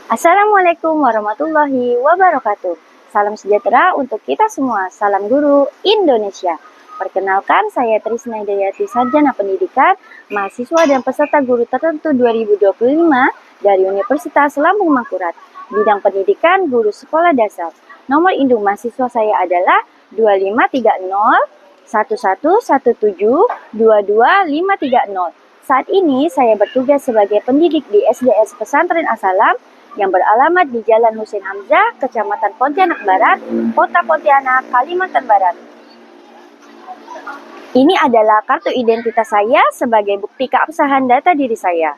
Assalamualaikum warahmatullahi wabarakatuh. Salam sejahtera untuk kita semua. Salam guru Indonesia. Perkenalkan, saya Trisna Hidayati, Sarjana Pendidikan, mahasiswa dan peserta guru tertentu 2025 dari Universitas Lambung Mangkurat. Bidang pendidikan guru sekolah dasar. Nomor induk mahasiswa saya adalah 2530 1117 22530. Saat ini saya bertugas sebagai pendidik di SDS Pesantren As-Salam yang beralamat di Jalan Husein Hamzah, Kecamatan Pontianak Barat, Kota Pontianak, Kalimantan Barat. Ini adalah kartu identitas saya sebagai bukti keabsahan data diri saya.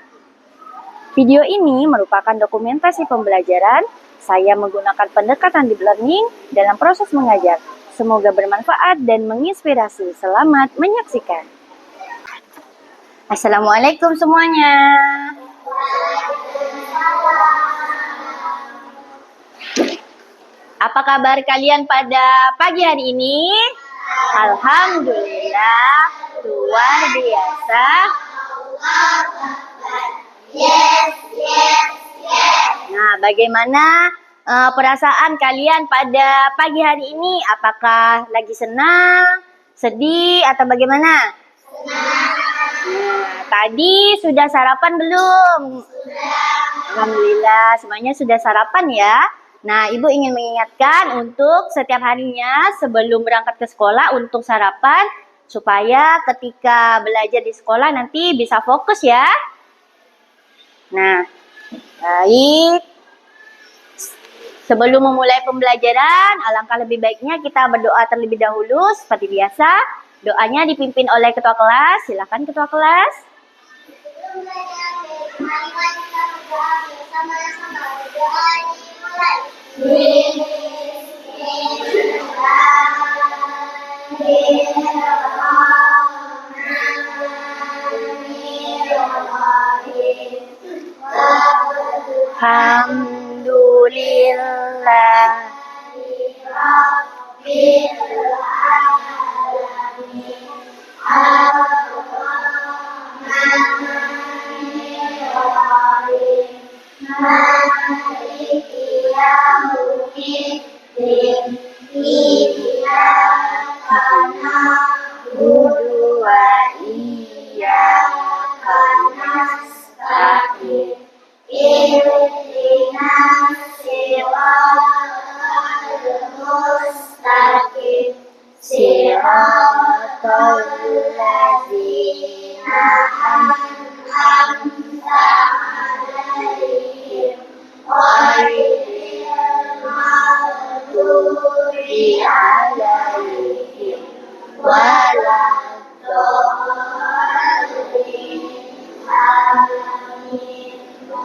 Video ini merupakan dokumentasi pembelajaran. Saya menggunakan pendekatan deep learning dalam proses mengajar. Semoga bermanfaat dan menginspirasi. Selamat menyaksikan. Assalamualaikum semuanya. Apa kabar kalian pada pagi hari ini? Alhamdulillah, luar biasa. Nah, bagaimana perasaan kalian pada pagi hari ini? Apakah lagi senang, sedih, atau bagaimana? Nah, tadi sudah sarapan belum? Alhamdulillah, semuanya sudah sarapan ya. Nah, Ibu ingin mengingatkan untuk setiap harinya sebelum berangkat ke sekolah untuk sarapan supaya ketika belajar di sekolah nanti bisa fokus ya. Nah, baik. Sebelum memulai pembelajaran, alangkah lebih baiknya kita berdoa terlebih dahulu seperti biasa. Doanya dipimpin oleh ketua kelas. Silakan ketua kelas. Alhamdulillah.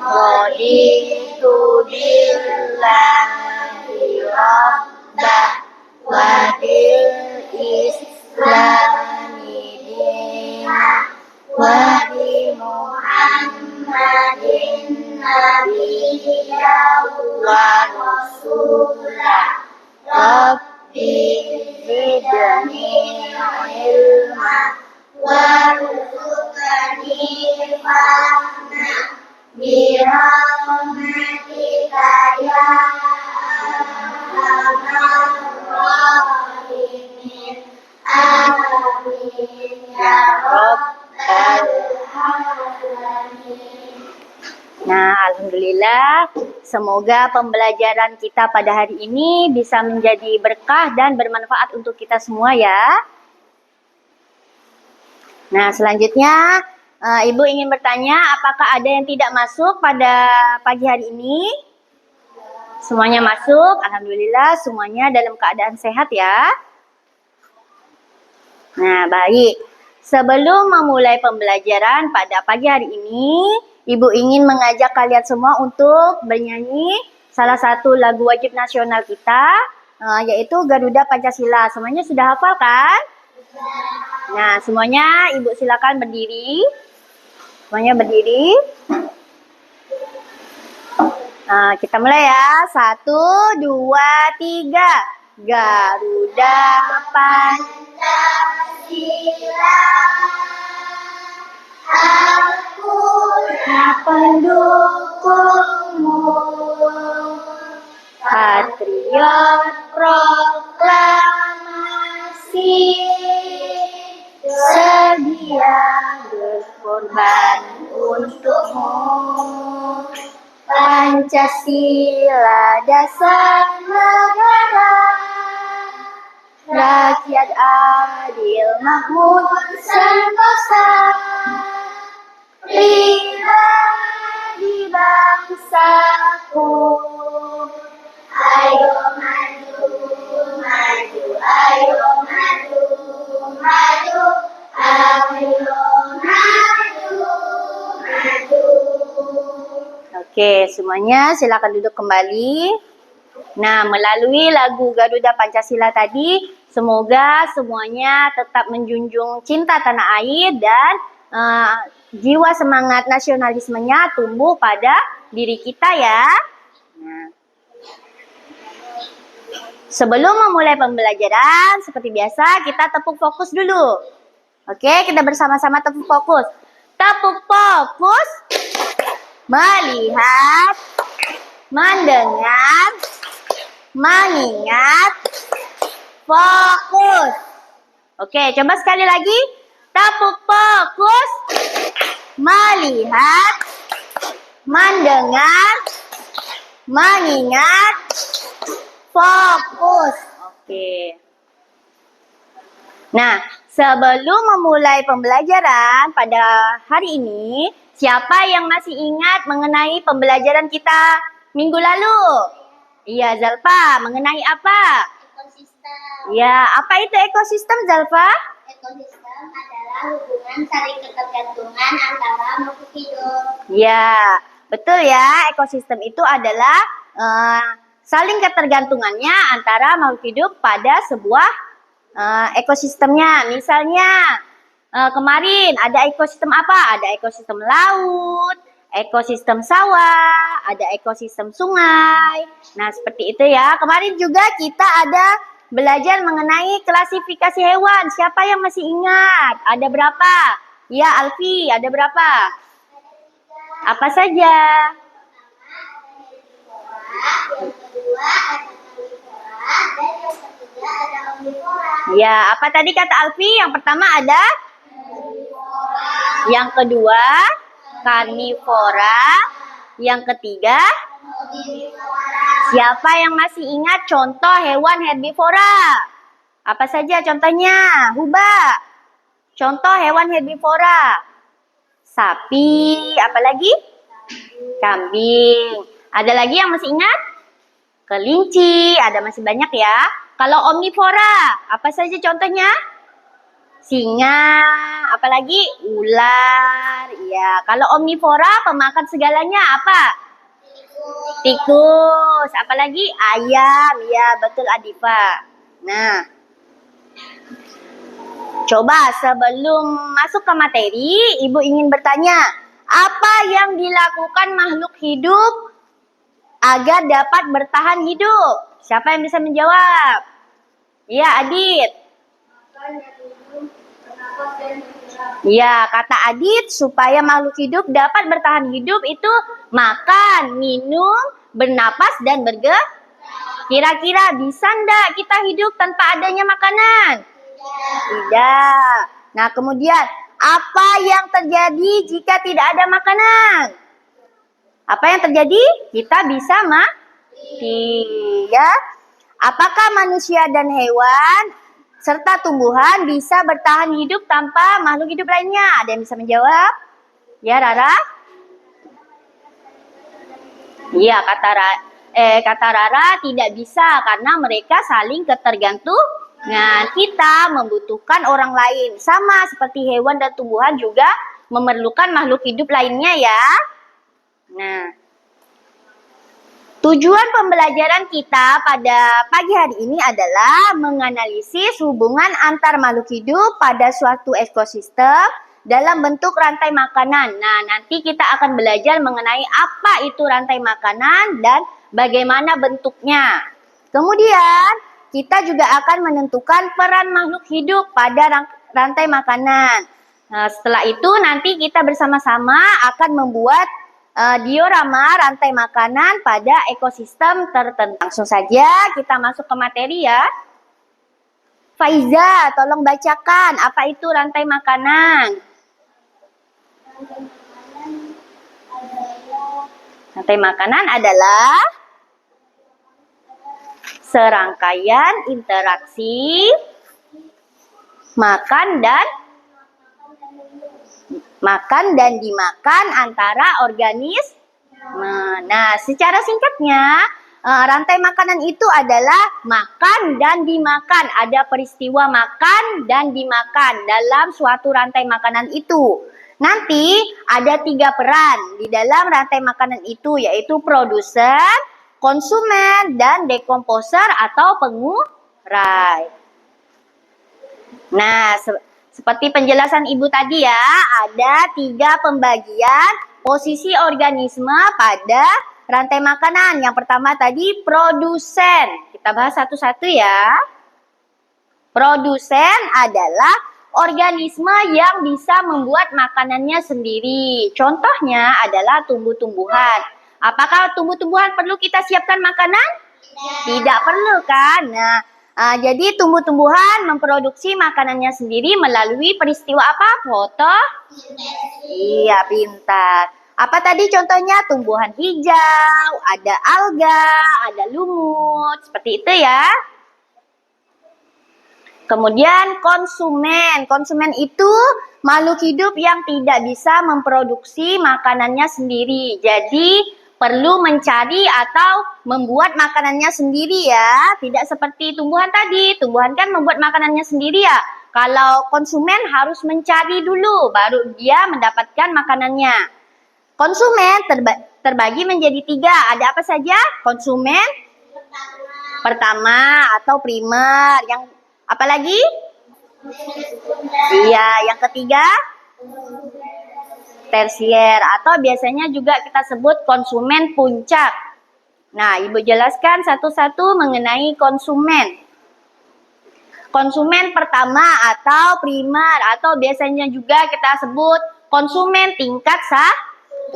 Raditu billahi rabbah wa bil islami dinah wa bi Muhammadin nabiyya wa rasulah. Rabbi zidni ilma warzuqni fahma birahmatika ya arhamar rahimin. Amin ya rabbal alamin. Nah, alhamdulillah, semoga pembelajaran kita pada hari ini bisa menjadi berkah dan bermanfaat untuk kita semua ya. Nah, selanjutnya Ibu ingin bertanya, apakah ada yang tidak masuk pada pagi hari ini? Semuanya masuk, alhamdulillah, semuanya dalam keadaan sehat ya. Nah, baik. Sebelum memulai pembelajaran pada pagi hari ini, Ibu ingin mengajak kalian semua untuk bernyanyi salah satu lagu wajib nasional kita, yaitu Garuda Pancasila. Semuanya sudah hafal kan? Nah, semuanya Ibu silakan berdiri. Semuanya berdiri. Nah, kita mulai ya. 1, 2, 3. Garuda Pancasila, aku pendukungmu patriot proklamasi, sedia berkorban untukmu. Pancasila dasar negara, rakyat adil makmur sentosa, pribadi bangsaku. Ayo maju, maju, ayo maju, maju, ayo maju, maju. Oke, semuanya silakan duduk kembali. Nah, melalui lagu Garuda Pancasila tadi, semoga semuanya tetap menjunjung cinta tanah air dan jiwa semangat nasionalismenya tumbuh pada diri kita ya. Nah, sebelum memulai pembelajaran, seperti biasa kita tepuk fokus dulu. Oke, kita bersama-sama tepuk fokus. Tepuk fokus. Melihat, mendengar, mengingat, fokus. Oke, coba sekali lagi. Tepuk fokus. Melihat, mendengar, mengingat, fokus. Oke. Nah, sebelum memulai pembelajaran pada hari ini, siapa yang masih ingat mengenai pembelajaran kita minggu lalu? Iya, Zalfa. Mengenai apa? Ekosistem. Ya, apa itu ekosistem, Zalfa? Ekosistem adalah hubungan saling ketergantungan antara makhluk hidup. Ya, betul ya. Ekosistem itu adalah saling ketergantungannya antara makhluk hidup pada sebuah ekosistemnya. Misalnya kemarin ada ekosistem apa? Ada ekosistem laut, ekosistem sawah, ada ekosistem sungai. Nah, seperti itu ya. Kemarin juga kita ada belajar mengenai klasifikasi hewan. Siapa yang masih ingat? Ada berapa? Ya, Alfi, ada berapa? Apa saja? Yang kedua ada karnivora dan yang ketiga ada omnivora. Ya, apa tadi kata Alfi? Yang pertama ada? Yang kedua, karnivora. Yang ketiga, siapa yang masih ingat contoh hewan herbivora? Apa saja contohnya? Huba. Contoh hewan herbivora. Sapi, apa lagi? Kambing. Ada lagi yang masih ingat? Kelinci, ada masih banyak ya. Kalau omnivora, apa saja contohnya? Singa, apalagi ular. Ya, kalau omnivora pemakan segalanya apa? Tikus, apalagi ayam. Ya, betul Adifa. Nah, coba sebelum masuk ke materi, Ibu ingin bertanya, apa yang dilakukan makhluk hidup agar dapat bertahan hidup? Siapa yang bisa menjawab? Ya, Adit. Ya, kata Adit, supaya makhluk hidup dapat bertahan hidup itu makan, minum, bernapas, dan bergerak. Kira-kira bisa ndak kita hidup tanpa adanya makanan? Tidak. Nah, kemudian apa yang terjadi jika tidak ada makanan? Apa yang terjadi? Kita bisa mati. Ya. Apakah manusia dan hewan serta tumbuhan bisa bertahan hidup tanpa makhluk hidup lainnya? Ada yang bisa menjawab? Ya, Rara? Iya, kata Rara tidak bisa karena mereka saling ketergantungan. Kita membutuhkan orang lain. Sama seperti hewan dan tumbuhan juga memerlukan makhluk hidup lainnya ya. Nah, tujuan pembelajaran kita pada pagi hari ini adalah menganalisis hubungan antar makhluk hidup pada suatu ekosistem dalam bentuk rantai makanan. Nah, nanti kita akan belajar mengenai apa itu rantai makanan dan bagaimana bentuknya. Kemudian, kita juga akan menentukan peran makhluk hidup pada rantai makanan. Nah, setelah itu nanti kita bersama-sama akan membuat diorama rantai makanan pada ekosistem tertentu. Langsung saja kita masuk ke materi ya. Faiza, tolong bacakan apa itu rantai makanan. Rantai makanan adalah serangkaian interaksi makan dan dimakan antara organisme. Nah, secara singkatnya, rantai makanan itu adalah makan dan dimakan. Ada peristiwa makan dan dimakan dalam suatu rantai makanan itu. Nanti ada 3 peran di dalam rantai makanan itu, yaitu produsen, konsumen, dan dekomposer atau pengurai. Nah, seperti penjelasan Ibu tadi ya, ada 3 pembagian posisi organisme pada rantai makanan. Yang pertama tadi produsen. Kita bahas satu-satu ya. Produsen adalah organisme yang bisa membuat makanannya sendiri. Contohnya adalah tumbuh-tumbuhan. Apakah tumbuh-tumbuhan perlu kita siapkan makanan? Tidak perlu kan? Nah, jadi tumbuh-tumbuhan memproduksi makanannya sendiri melalui peristiwa apa? Iya, pintar. Apa tadi contohnya? Tumbuhan hijau, ada alga, ada lumut. Seperti itu ya. Kemudian konsumen. Konsumen itu makhluk hidup yang tidak bisa memproduksi makanannya sendiri. Jadi perlu mencari atau membuat makanannya sendiri ya. Tidak seperti tumbuhan tadi. Tumbuhan kan membuat makanannya sendiri ya. Kalau konsumen harus mencari dulu, baru dia mendapatkan makanannya. Konsumen terbagi menjadi 3. Ada apa saja? Konsumen pertama atau primer. Yang apa lagi? Iya, yang ketiga tersier atau biasanya juga kita sebut konsumen puncak. Nah, Ibu jelaskan satu-satu mengenai konsumen. Konsumen pertama atau primer atau biasanya juga kita sebut konsumen tingkat 1.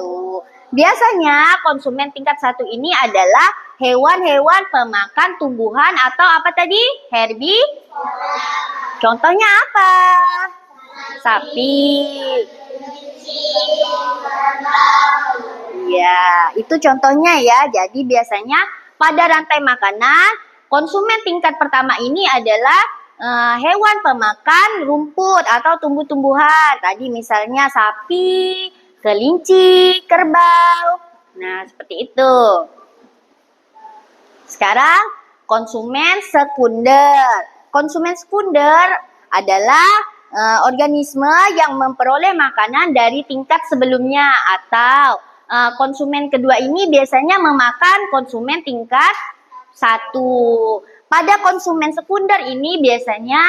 Biasanya konsumen tingkat 1 ini adalah hewan-hewan pemakan tumbuhan atau apa tadi? Contohnya apa? Sapi. Ya, itu contohnya ya. Jadi biasanya pada rantai makanan, konsumen tingkat pertama ini adalah hewan pemakan rumput atau tumbuh-tumbuhan. Tadi misalnya sapi, kelinci, kerbau. Nah, seperti itu. Sekarang konsumen sekunder. Konsumen sekunder adalah organisme yang memperoleh makanan dari tingkat sebelumnya atau konsumen kedua ini biasanya memakan konsumen tingkat 1. Pada konsumen sekunder ini biasanya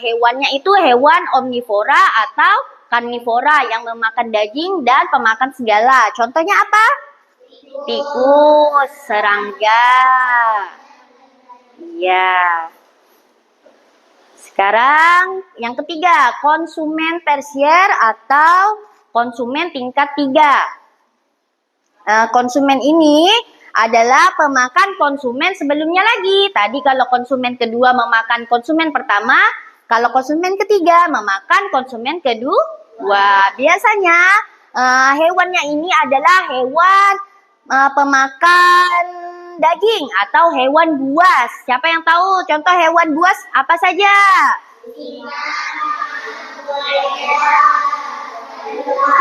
hewannya itu hewan omnivora atau karnivora yang memakan daging dan pemakan segala. Contohnya apa? Tikus, serangga. Iya. Sekarang yang ketiga, konsumen tersier atau konsumen tingkat 3. Konsumen ini adalah pemakan konsumen sebelumnya lagi. Tadi kalau konsumen kedua memakan konsumen pertama, kalau konsumen ketiga memakan konsumen kedua. Biasanya hewannya ini adalah hewan pemakan daging atau hewan buas. Siapa yang tahu contoh hewan buas apa saja?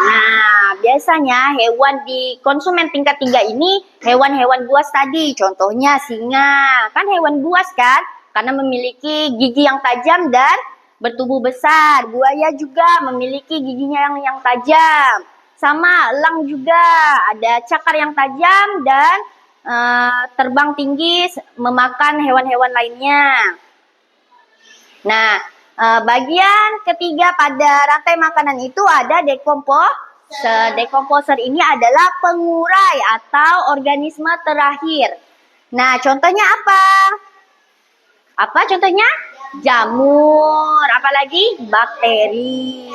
Nah, biasanya hewan di konsumen tingkat 3 ini hewan-hewan buas tadi. Contohnya singa. Kan hewan buas kan? Karena memiliki gigi yang tajam dan bertubuh besar. Buaya juga memiliki giginya yang tajam. Sama elang juga ada cakar yang tajam dan terbang tinggi memakan hewan-hewan lainnya. Nah, bagian ketiga pada rantai makanan itu ada dekomposer. Dekomposer ini adalah pengurai atau organisme terakhir. Nah, contohnya apa? Apa contohnya? Jamur, apalagi bakteri,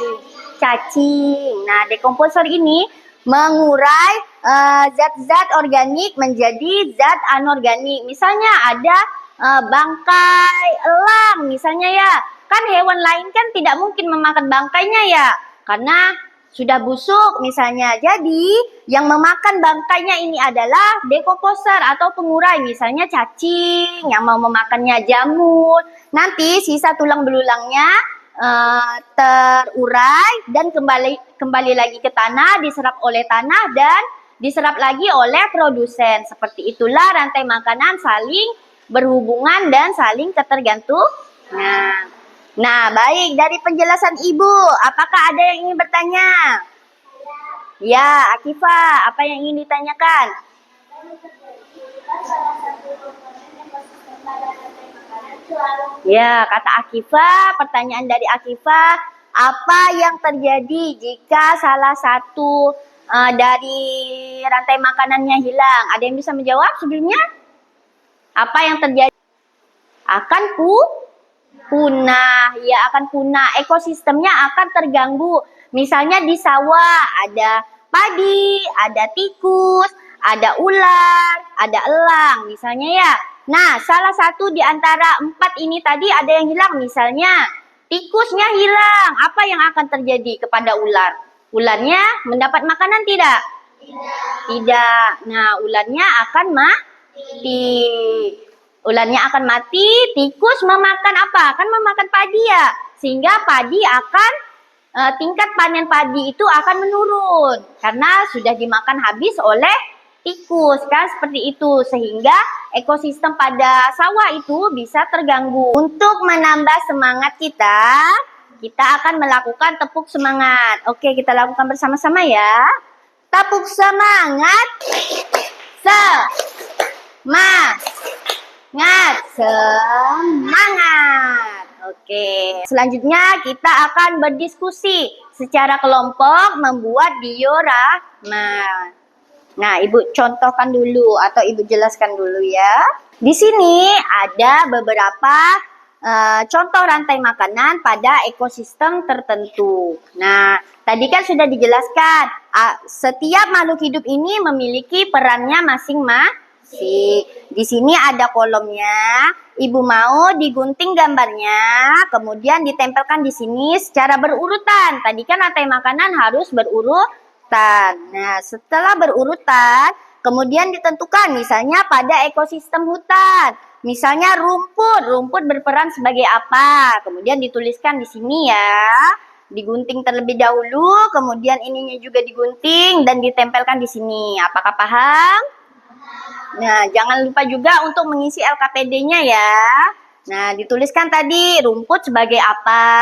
cacing. Nah, dekomposer ini mengurai zat-zat organik menjadi zat anorganik. Misalnya ada bangkai elang misalnya ya. Kan hewan lain kan tidak mungkin memakan bangkainya ya, karena sudah busuk misalnya. Jadi yang memakan bangkainya ini adalah dekomposer atau pengurai. Misalnya cacing yang mau memakannya, jamur. Nanti sisa tulang belulangnya terurai dan kembali lagi ke tanah, diserap oleh tanah dan diserap lagi oleh produsen. Seperti itulah rantai makanan saling berhubungan dan saling ketergantungan. Nah, baik, dari penjelasan Ibu, apakah ada yang ingin bertanya? Ya, Akifah, apa yang ingin ditanyakan? Ya, kata Akifah, pertanyaan dari Akifah, apa yang terjadi jika salah satu dari rantai makanannya hilang? Ada yang bisa menjawab sebelumnya? Apa yang terjadi? Akan punah, ya akan punah, ekosistemnya akan terganggu. Misalnya di sawah ada padi, ada tikus, ada ular, ada elang misalnya ya. Nah, salah satu di antara 4 ini tadi ada yang hilang. Misalnya tikusnya hilang, apa yang akan terjadi kepada ular? Ularnya mendapat makanan tidak? Tidak. Nah, ularnya akan mati. Ularnya akan mati, tikus memakan apa? Kan memakan padi ya. Sehingga padi akan, tingkat panen padi itu akan menurun. Karena sudah dimakan habis oleh tikus kan, seperti itu. Sehingga ekosistem pada sawah itu bisa terganggu. Untuk menambah semangat kita akan melakukan tepuk semangat. Oke, kita lakukan bersama-sama ya. Tepuk semangat. Semangat. Oke. Selanjutnya kita akan berdiskusi secara kelompok membuat diorama. Nah, Ibu contohkan dulu atau Ibu jelaskan dulu ya. Di sini ada beberapa contoh rantai makanan pada ekosistem tertentu. Nah, tadi kan sudah dijelaskan, setiap makhluk hidup ini memiliki perannya masing-masing. Di sini ada kolomnya. Ibu mau digunting gambarnya, kemudian ditempelkan di sini secara berurutan. Tadi kan rantai makanan harus berurutan. Nah, setelah berurutan, kemudian ditentukan misalnya pada ekosistem hutan. Misalnya rumput berperan sebagai apa? Kemudian dituliskan di sini ya. Digunting terlebih dahulu, kemudian ininya juga digunting dan ditempelkan di sini. Apakah paham? Nah, jangan lupa juga untuk mengisi LKPD-nya ya. Nah, dituliskan tadi rumput sebagai apa,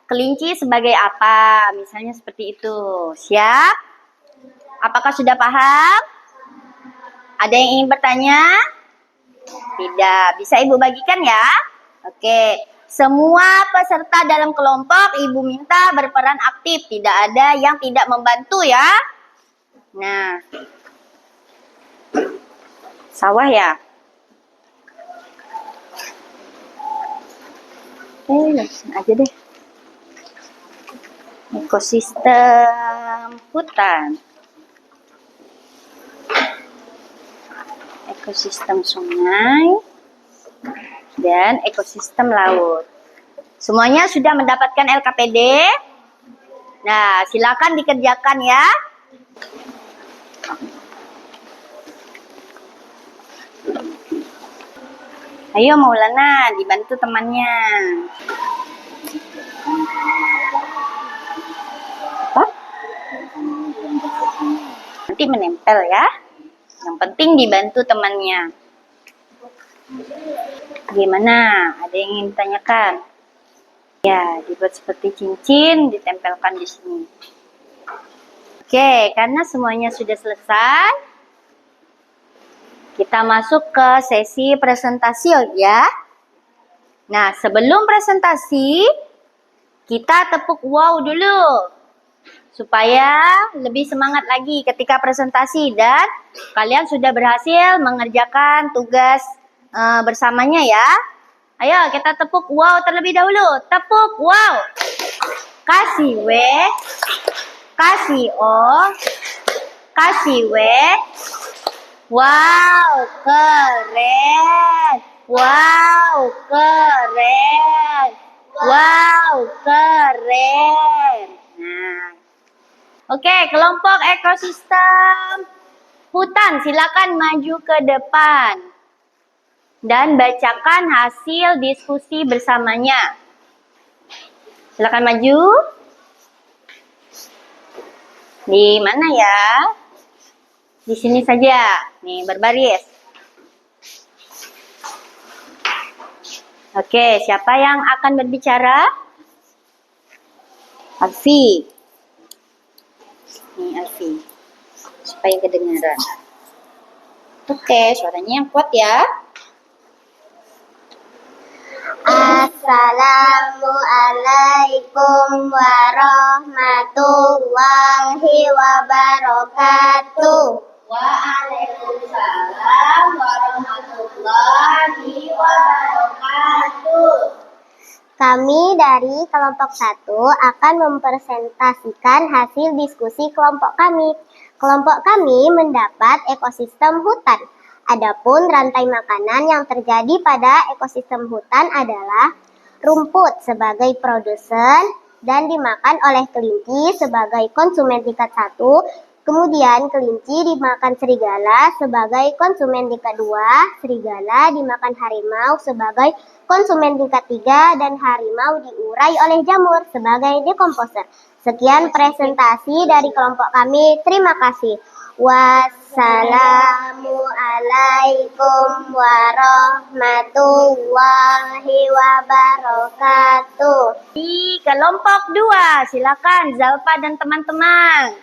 kelinci sebagai apa, misalnya seperti itu. Siap? Apakah sudah paham? Ada yang ingin bertanya? Tidak. Bisa Ibu bagikan ya? Oke. Semua peserta dalam kelompok Ibu minta berperan aktif. Tidak ada yang tidak membantu ya. Nah. Sawah ya? Aja deh. Ekosistem hutan. Ekosistem sungai. Dan ekosistem laut. Semuanya sudah mendapatkan LKPD? Nah, silakan dikerjakan ya. Ayo Maulana, dibantu temannya. Apa? Nanti menempel ya. Yang penting dibantu temannya. Gimana? Ada yang ingin ditanyakan? Ya, dibuat seperti cincin, ditempelkan di sini. Oke, karena semuanya sudah selesai. Kita masuk ke sesi presentasi ya. Nah, sebelum presentasi, kita tepuk wow dulu. Supaya lebih semangat lagi ketika presentasi dan kalian sudah berhasil mengerjakan tugas bersamanya ya. Ayo kita tepuk wow terlebih dahulu. Tepuk wow. Kasih W, kasih O, Kasih W. Wow, keren. Wow, keren. Wow, keren. Nah. Oke, kelompok ekosistem hutan, silakan maju ke depan dan bacakan hasil diskusi bersamanya. Silakan maju. Di mana ya? Di sini saja. Nih, berbaris. Oke, siapa yang akan berbicara? Alfi. Nih, Alfi. Supaya kedengaran. Oke, suaranya yang kuat ya. Assalamualaikum warahmatullahi wabarakatuh. Waalaikumsalam warahmatullahi wabarakatuh. Kami dari kelompok 1 akan mempresentasikan hasil diskusi kelompok kami. Kelompok kami mendapat ekosistem hutan. Adapun rantai makanan yang terjadi pada ekosistem hutan adalah rumput sebagai produsen dan dimakan oleh kelinci sebagai konsumen tingkat 1, kemudian kelinci dimakan serigala sebagai konsumen tingkat 2, serigala dimakan harimau sebagai konsumen tingkat 3, dan harimau diurai oleh jamur sebagai dekomposer. Sekian presentasi dari kelompok kami. Terima kasih. Wassalamualaikum warahmatullahi wabarakatuh. Di kelompok 2, silakan Zalfa dan teman-teman.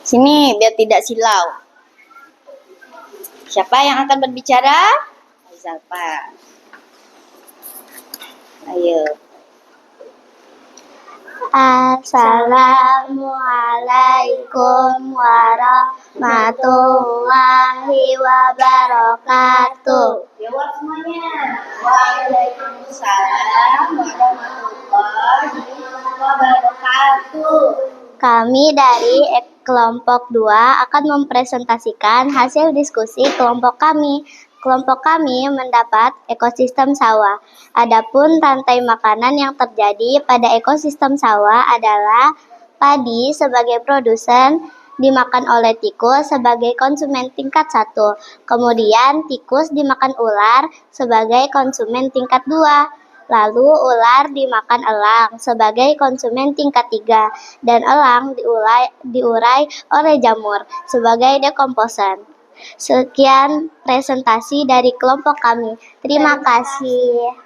Sini biar tidak silau. Siapa yang akan berbicara? Zalfa. Ayo. Assalamualaikum warahmatullahi wabarakatuh. Jawab semuanya. Waalaikumsalam warahmatullahi wabarakatuh. Kami dari kelompok 2 akan mempresentasikan hasil diskusi kelompok kami. Kelompok kami mendapat ekosistem sawah. Adapun rantai makanan yang terjadi pada ekosistem sawah adalah padi sebagai produsen dimakan oleh tikus sebagai konsumen tingkat 1. Kemudian tikus dimakan ular sebagai konsumen tingkat 2. Lalu ular dimakan elang sebagai konsumen tingkat 3. Dan elang diurai oleh jamur sebagai dekomposer. Sekian presentasi dari kelompok kami. Terima kasih.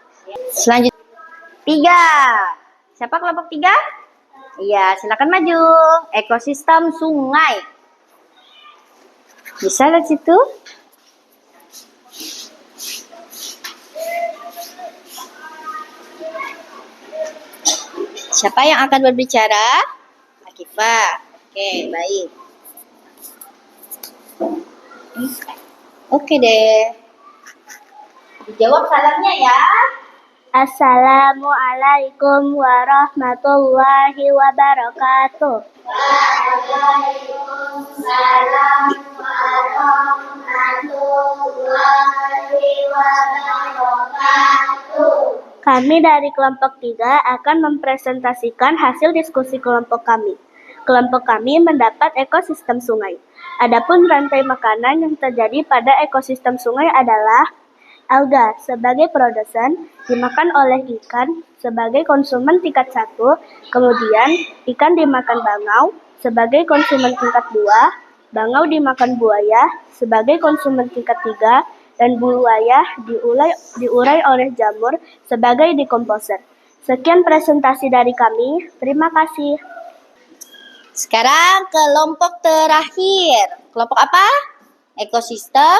Selanjutnya 3. Siapa kelompok 3? Iya, silakan maju. Ekosistem sungai. Bisa lihat situ? Siapa yang akan berbicara? Akifah. Oke, baik. Oke deh. Dijawab salamnya ya. Assalamualaikum warahmatullahi wabarakatuh. Waalaikumsalam warahmatullahi wabarakatuh. Kami dari kelompok 3 akan mempresentasikan hasil diskusi kelompok kami. Kelompok kami mendapat ekosistem sungai. Adapun rantai makanan yang terjadi pada ekosistem sungai adalah alga sebagai produsen dimakan oleh ikan sebagai konsumen tingkat 1, kemudian ikan dimakan bangau sebagai konsumen tingkat 2, bangau dimakan buaya sebagai konsumen tingkat 3, dan buaya diurai oleh jamur sebagai dekomposer. Sekian presentasi dari kami. Terima kasih. Sekarang kelompok terakhir. Kelompok apa? Ekosistem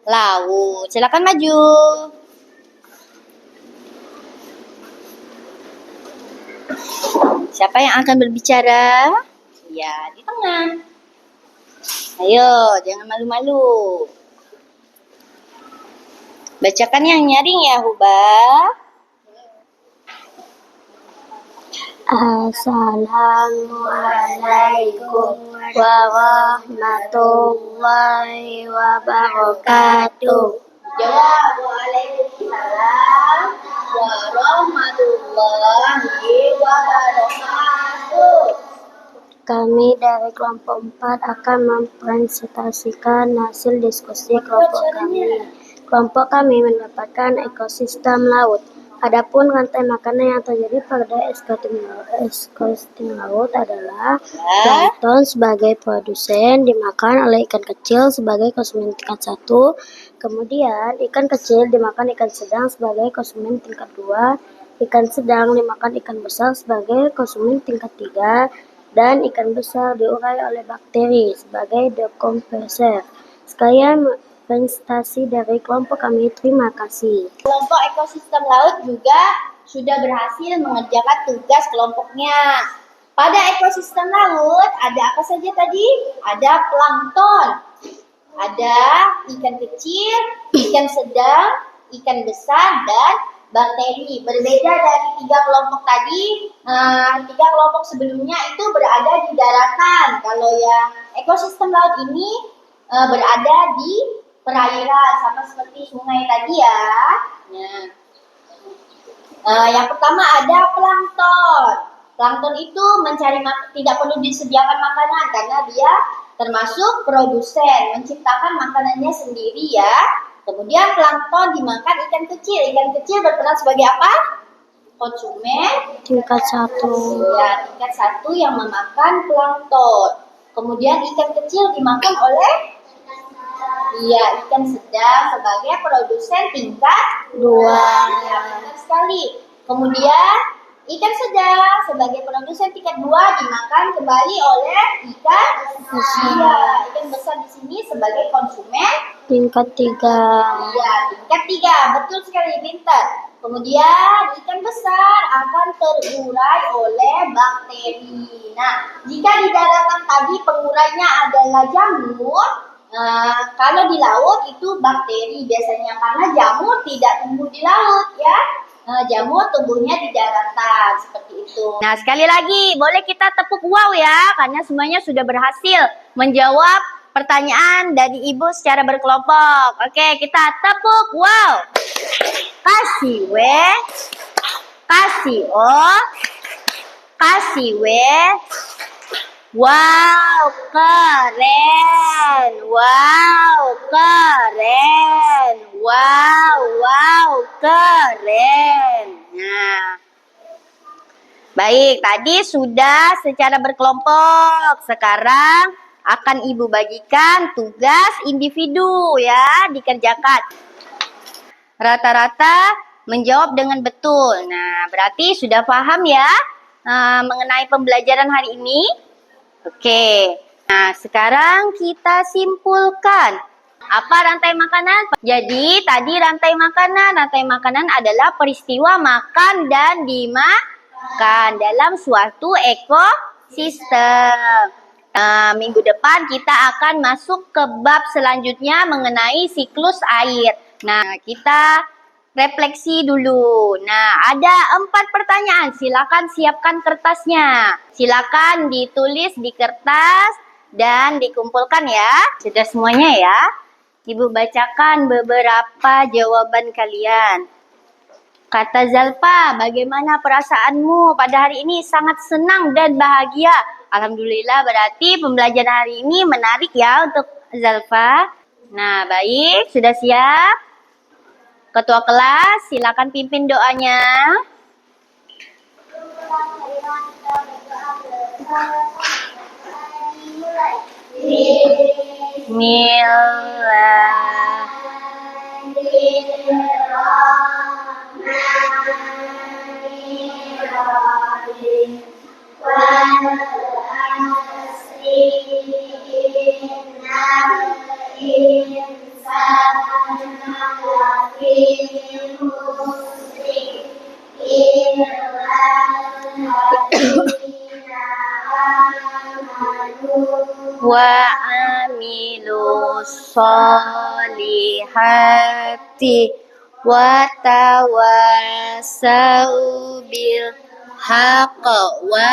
laut. Silakan maju. Siapa yang akan berbicara? Ya, di tengah. Ayo, jangan malu-malu. Bacakan yang nyaring ya, Huba. Assalamualaikum warahmatullahi wabarakatuh. Jawab, Waalaikumsalam warahmatullahi wabarakatuh. Kami dari kelompok 4 akan mempresentasikan hasil diskusi kelompok kami. Kelompok kami mendapatkan ekosistem laut. Adapun rantai makanan yang terjadi pada ekosistem laut adalah plankton sebagai produsen dimakan oleh ikan kecil sebagai konsumen tingkat 1, kemudian ikan kecil dimakan ikan sedang sebagai konsumen tingkat 2, ikan sedang dimakan ikan besar sebagai konsumen tingkat 3, dan ikan besar diurai oleh bakteri sebagai decomposer. Sekian presentasi dari kelompok kami. Terima kasih. Kelompok ekosistem laut juga sudah berhasil mengerjakan tugas kelompoknya. Pada ekosistem laut ada apa saja tadi? Ada plankton, ada ikan kecil, ikan sedang, ikan besar, dan bakteri. Berbeda dari 3 kelompok tadi, 3 kelompok sebelumnya itu berada di daratan. Kalau yang ekosistem laut ini berada di perairan, sama seperti sungai tadi ya. Yang pertama ada plankton. Plankton itu mencari tidak perlu disediakan makanan karena dia termasuk produsen, menciptakan makanannya sendiri ya. Kemudian plankton dimakan ikan kecil. Ikan kecil berperan sebagai apa? Konsumen Tingkat 1. ya, tingkat 1 yang memakan plankton. Kemudian ikan kecil dimakan oleh ikan sedang sebagai produsen tingkat 2. Ya, benar sekali. Kemudian ikan sedang sebagai produsen tingkat 2 dimakan kembali oleh ikan besar. Ikan besar di sini sebagai konsumen Tingkat 3. iya, tingkat 3. Betul sekali, pintar. Kemudian ikan besar akan terurai oleh bakteri. Nah, jika di daratan tadi pengurainya adalah jamur, kalau di laut itu bakteri biasanya karena jamur tidak tumbuh di laut ya. Jamur tumbuhnya di daratan seperti itu. Nah, sekali lagi boleh kita tepuk wow ya karena semuanya sudah berhasil menjawab pertanyaan dari Ibu secara berkelompok. Oke, kita tepuk wow. Kasih we. Kasih o. Kasih we. Wow, keren. Wow, keren. Wow, keren. Nah. Baik, tadi sudah secara berkelompok. Sekarang akan Ibu bagikan tugas individu ya, dikerjakan. Rata-rata menjawab dengan betul. Nah, berarti sudah paham ya mengenai pembelajaran hari ini? Oke, nah sekarang kita simpulkan apa rantai makanan. Jadi tadi rantai makanan adalah peristiwa makan dan dimakan dalam suatu ekosistem. Minggu depan kita akan masuk ke bab selanjutnya mengenai siklus air. Nah, kita refleksi dulu. Nah, ada 4 pertanyaan. Silakan siapkan kertasnya. Silakan ditulis di kertas dan dikumpulkan ya. Sudah semuanya ya. Ibu bacakan beberapa jawaban kalian. Kata Zalfa, bagaimana perasaanmu pada hari ini? Sangat senang dan bahagia. Alhamdulillah, berarti pembelajaran hari ini menarik ya untuk Zalfa. Nah, baik. Sudah siap? Ketua kelas, silakan pimpin doanya. Wa amilu sholihati wa tawasau bil haqqa wa